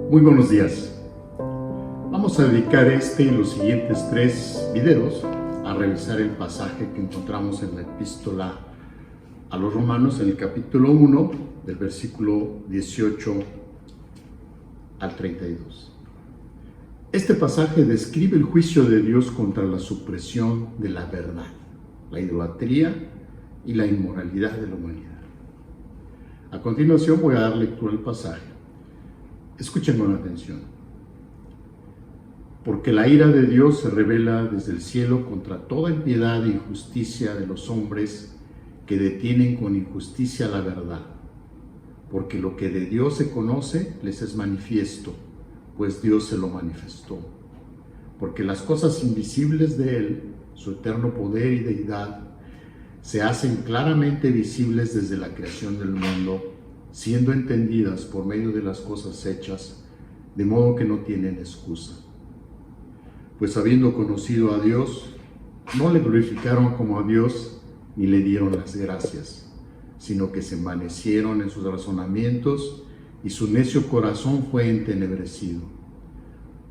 Muy buenos días. Vamos a dedicar este y los siguientes 3 videos a revisar el pasaje que encontramos en la epístola a los Romanos en el capítulo 1 del versículo 18 al 32. Este pasaje describe el juicio de Dios contra la supresión de la verdad, la idolatría y la inmoralidad de la humanidad. A continuación voy a dar lectura al pasaje. Escuchen con atención. Porque la ira de Dios se revela desde el cielo contra toda impiedad e injusticia de los hombres que detienen con injusticia la verdad. Porque lo que de Dios se conoce les es manifiesto, pues Dios se lo manifestó. Porque las cosas invisibles de Él, su eterno poder y deidad, se hacen claramente visibles desde la creación del mundo, siendo entendidas por medio de las cosas hechas, de modo que no tienen excusa. Pues habiendo conocido a Dios, no le glorificaron como a Dios, ni le dieron las gracias, sino que se envanecieron en sus razonamientos, y su necio corazón fue entenebrecido.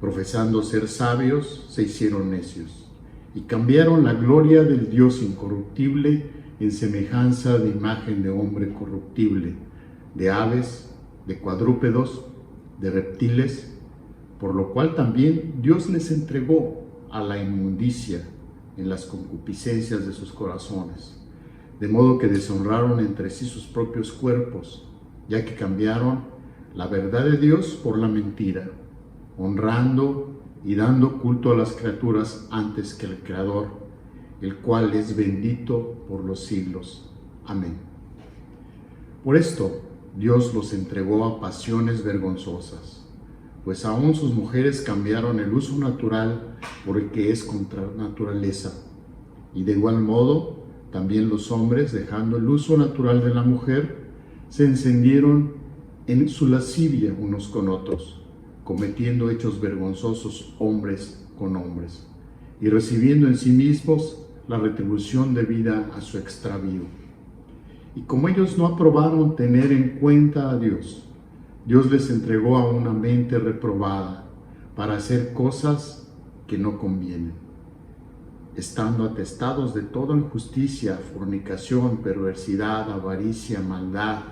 Profesando ser sabios, se hicieron necios, y cambiaron la gloria del Dios incorruptible en semejanza de imagen de hombre corruptible, de aves, de cuadrúpedos, de reptiles, por lo cual también Dios les entregó a la inmundicia en las concupiscencias de sus corazones, de modo que deshonraron entre sí sus propios cuerpos, ya que cambiaron la verdad de Dios por la mentira, honrando y dando culto a las criaturas antes que al Creador, el cual es bendito por los siglos. Amén. Por esto, Dios los entregó a pasiones vergonzosas, pues aún sus mujeres cambiaron el uso natural por el que es contra naturaleza, y de igual modo también los hombres, dejando el uso natural de la mujer, se encendieron en su lascivia unos con otros, cometiendo hechos vergonzosos hombres con hombres, y recibiendo en sí mismos la retribución debida a su extravío. Y como ellos no aprobaron tener en cuenta a Dios, Dios les entregó a una mente reprobada para hacer cosas que no convienen, estando atestados de toda injusticia, fornicación, perversidad, avaricia, maldad,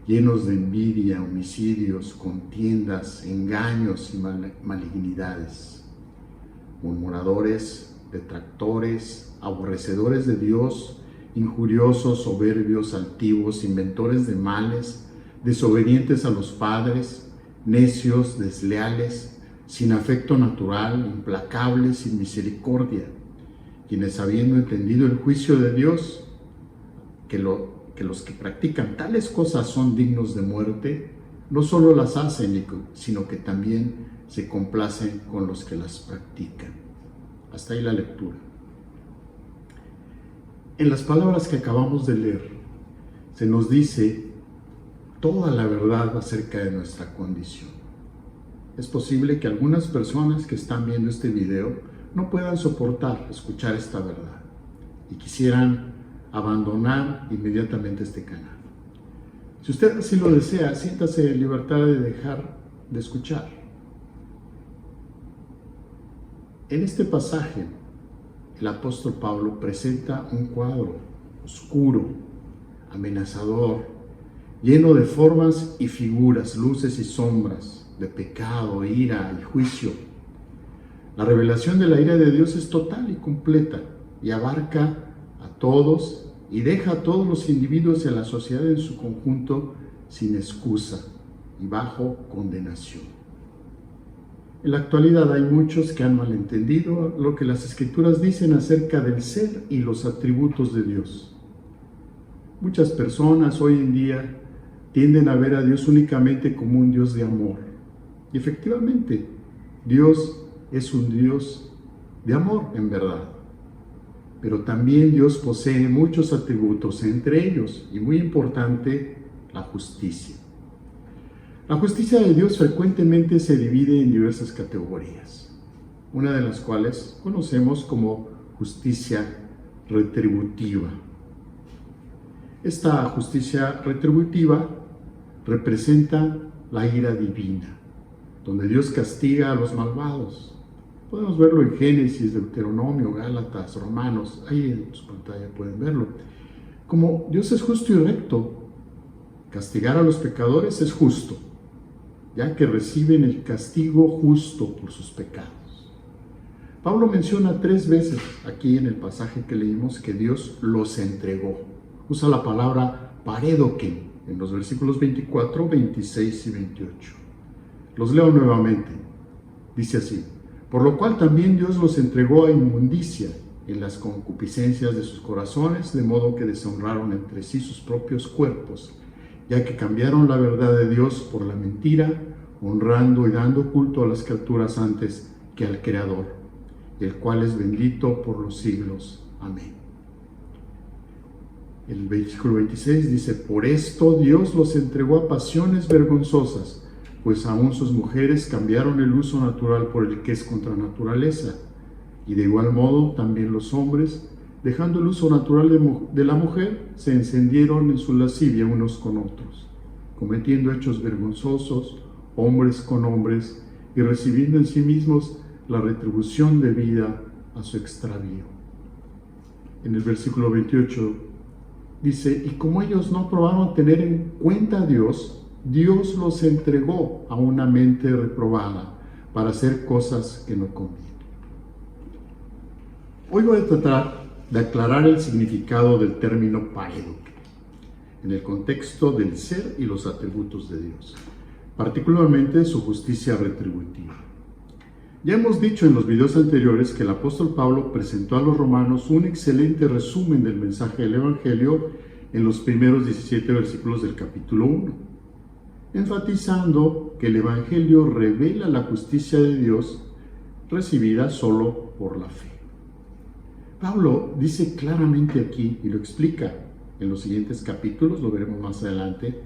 llenos de envidia, homicidios, contiendas, engaños y malignidades, murmuradores, detractores, aborrecedores de Dios, injuriosos, soberbios, altivos, inventores de males, desobedientes a los padres, necios, desleales, sin afecto natural, implacables, sin misericordia, quienes habiendo entendido el juicio de Dios, que los que practican tales cosas son dignos de muerte, no solo las hacen, sino que también se complacen con los que las practican. Hasta ahí la lectura. En las palabras que acabamos de leer, se nos dice toda la verdad acerca de nuestra condición. Es posible que algunas personas que están viendo este video no puedan soportar escuchar esta verdad y quisieran abandonar inmediatamente este canal. Si usted así lo desea, siéntase en libertad de dejar de escuchar. En este pasaje, el apóstol Pablo presenta un cuadro oscuro, amenazador, lleno de formas y figuras, luces y sombras, de pecado, ira y juicio. La revelación de la ira de Dios es total y completa y abarca a todos y deja a todos los individuos y a la sociedad en su conjunto sin excusa y bajo condenación. En la actualidad hay muchos que han malentendido lo que las Escrituras dicen acerca del ser y los atributos de Dios. Muchas personas hoy en día tienden a ver a Dios únicamente como un Dios de amor. Y efectivamente, Dios es un Dios de amor en verdad. Pero también Dios posee muchos atributos, entre ellos, y muy importante, la justicia. La justicia de Dios frecuentemente se divide en diversas categorías, una de las cuales conocemos como justicia retributiva. Esta justicia retributiva representa la ira divina, donde Dios castiga a los malvados. Podemos verlo en Génesis, Deuteronomio, Gálatas, Romanos, ahí en su pantalla pueden verlo. Como Dios es justo y recto, castigar a los pecadores es justo, ya que reciben el castigo justo por sus pecados. Pablo menciona 3 veces aquí en el pasaje que leímos que Dios los entregó. Usa la palabra paredoken en los versículos 24, 26 y 28. Los leo nuevamente. Dice así: por lo cual también Dios los entregó a inmundicia en las concupiscencias de sus corazones, de modo que deshonraron entre sí sus propios cuerpos, ya que cambiaron la verdad de Dios por la mentira, honrando y dando culto a las criaturas antes que al Creador, el cual es bendito por los siglos. Amén. El versículo 26 dice: por esto Dios los entregó a pasiones vergonzosas, pues aún sus mujeres cambiaron el uso natural por el que es contra naturaleza, y de igual modo también los hombres, dejando el uso natural de la mujer, se encendieron en su lascivia unos con otros, cometiendo hechos vergonzosos, hombres con hombres, y recibiendo en sí mismos la retribución debida a su extravío. En el versículo 28 dice: y como ellos no probaron tener en cuenta a Dios, Dios los entregó a una mente reprobada para hacer cosas que no convienen. Hoy voy a tratar de aclarar el significado del término paredoken en el contexto del ser y los atributos de Dios, particularmente su justicia retributiva. Ya hemos dicho en los videos anteriores que el apóstol Pablo presentó a los romanos un excelente resumen del mensaje del Evangelio en los primeros 17 versículos del capítulo 1, enfatizando que el Evangelio revela la justicia de Dios recibida solo por la fe. Pablo dice claramente aquí, y lo explica en los siguientes capítulos, lo veremos más adelante,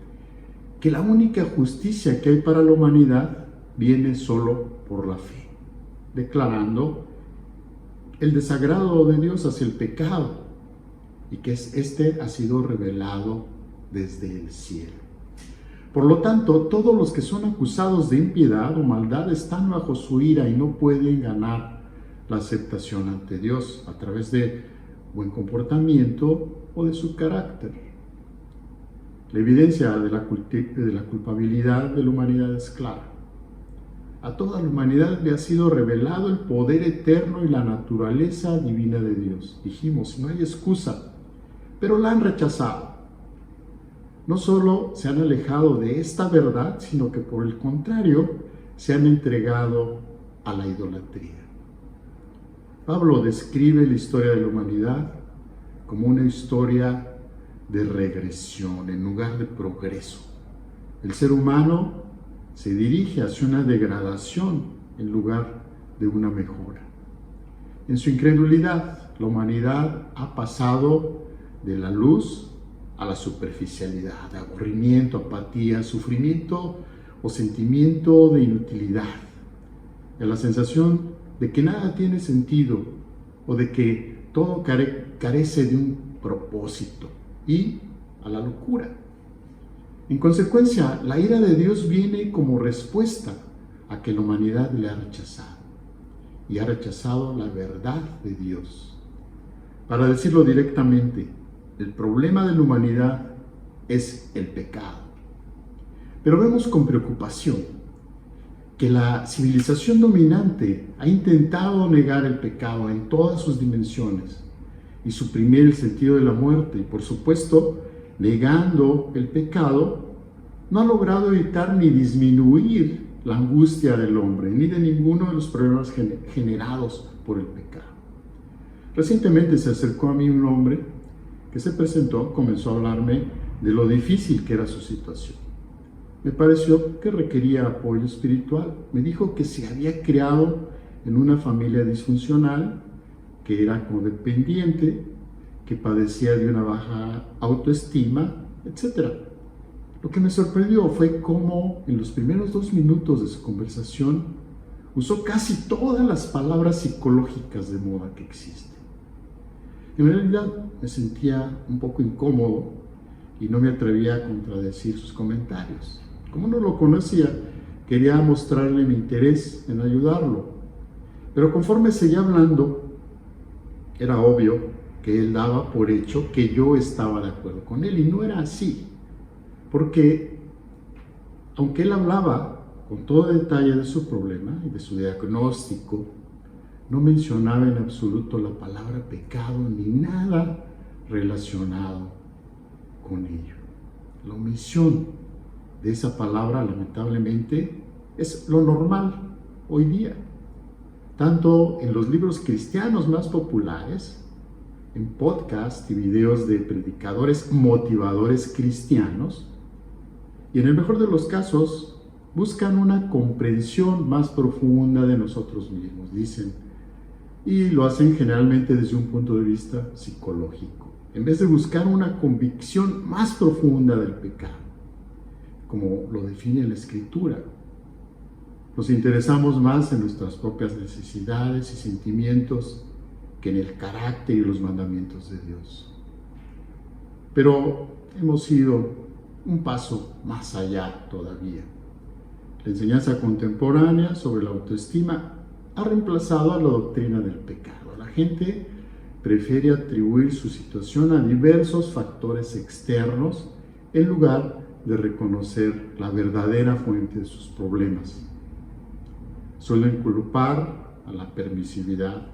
que la única justicia que hay para la humanidad viene solo por la fe, declarando el desagrado de Dios hacia el pecado y que este ha sido revelado desde el cielo. Por lo tanto, todos los que son acusados de impiedad o maldad están bajo su ira y no pueden ganar la aceptación ante Dios a través de buen comportamiento o de su carácter. La evidencia de la culpabilidad de la humanidad es clara. A toda la humanidad le ha sido revelado el poder eterno y la naturaleza divina de Dios. Dijimos, no hay excusa, pero la han rechazado. No solo se han alejado de esta verdad, sino que por el contrario, se han entregado a la idolatría. Pablo describe la historia de la humanidad como una historia de regresión en lugar de progreso. El ser humano se dirige hacia una degradación en lugar de una mejora. En su incredulidad, la humanidad ha pasado de la luz a la superficialidad, aburrimiento, apatía, sufrimiento o sentimiento de inutilidad, a la sensación de que nada tiene sentido o de que todo carece de un propósito, y a la locura. En consecuencia, la ira de Dios viene como respuesta a que la humanidad le ha rechazado, y ha rechazado la verdad de Dios. Para decirlo directamente, el problema de la humanidad es el pecado. Pero vemos con preocupación que la civilización dominante ha intentado negar el pecado en todas sus dimensiones y suprimir el sentido de la muerte. Y por supuesto, negando el pecado, no ha logrado evitar ni disminuir la angustia del hombre, ni de ninguno de los problemas generados por el pecado. Recientemente se acercó a mí un hombre que se presentó, comenzó a hablarme de lo difícil que era su situación. Me pareció que requería apoyo espiritual. Me dijo que se había criado en una familia disfuncional, que era codependiente, que padecía de una baja autoestima, etc. Lo que me sorprendió fue cómo en los primeros 2 minutos de su conversación usó casi todas las palabras psicológicas de moda que existen. En realidad me sentía un poco incómodo y no me atrevía a contradecir sus comentarios. Como no lo conocía, Quería mostrarle mi interés en ayudarlo. Pero conforme seguía hablando, era obvio que él daba por hecho que yo estaba de acuerdo con él, y no era así. Porque aunque él hablaba con todo detalle de su problema y de su diagnóstico, no mencionaba en absoluto la palabra pecado ni nada relacionado con ello. La omisión de esa palabra, lamentablemente, es lo normal hoy día, tanto en los libros cristianos más populares, en podcasts y videos de predicadores motivadores cristianos, y en el mejor de los casos buscan una comprensión más profunda de nosotros mismos, dicen, y lo hacen generalmente desde un punto de vista psicológico, en vez de buscar una convicción más profunda del pecado, como lo define la Escritura. Nos interesamos más en nuestras propias necesidades y sentimientos que en el carácter y los mandamientos de Dios. Pero hemos ido un paso más allá todavía. La enseñanza contemporánea sobre la autoestima ha reemplazado a la doctrina del pecado. La gente prefiere atribuir su situación a diversos factores externos en lugar de reconocer la verdadera fuente de sus problemas. Suelen culpar a la permisividad,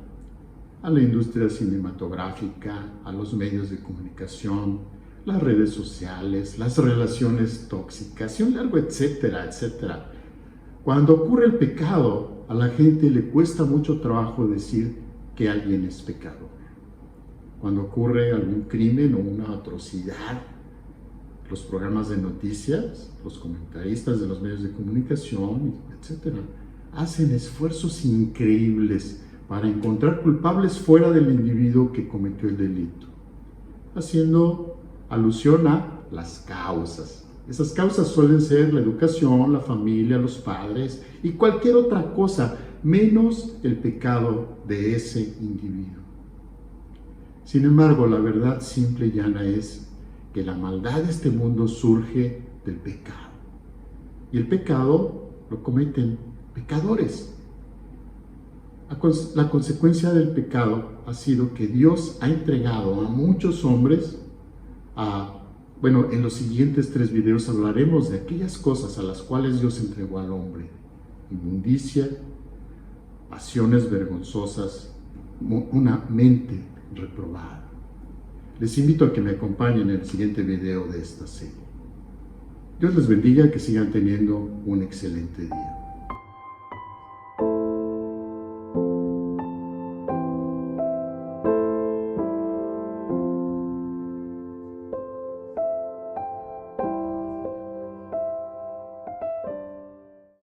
a la industria cinematográfica, a los medios de comunicación, las redes sociales, las relaciones tóxicas y un largo etcétera, etcétera. Cuando ocurre el pecado, a la gente le cuesta mucho trabajo decir que alguien es pecador. Cuando ocurre algún crimen o una atrocidad, los programas de noticias, los comentaristas de los medios de comunicación, etcétera, hacen esfuerzos increíbles para encontrar culpables fuera del individuo que cometió el delito, haciendo alusión a las causas. Esas causas suelen ser la educación, la familia, los padres y cualquier otra cosa, menos el pecado de ese individuo. Sin embargo, la verdad simple y llana es que la maldad de este mundo surge del pecado. Y el pecado lo cometen pecadores. La consecuencia del pecado ha sido que Dios ha entregado a muchos hombres en los siguientes 3 videos hablaremos de aquellas cosas a las cuales Dios entregó al hombre: inmundicia, pasiones vergonzosas, una mente reprobada. Les invito a que me acompañen en el siguiente video de esta serie. Dios les bendiga, que sigan teniendo un excelente día.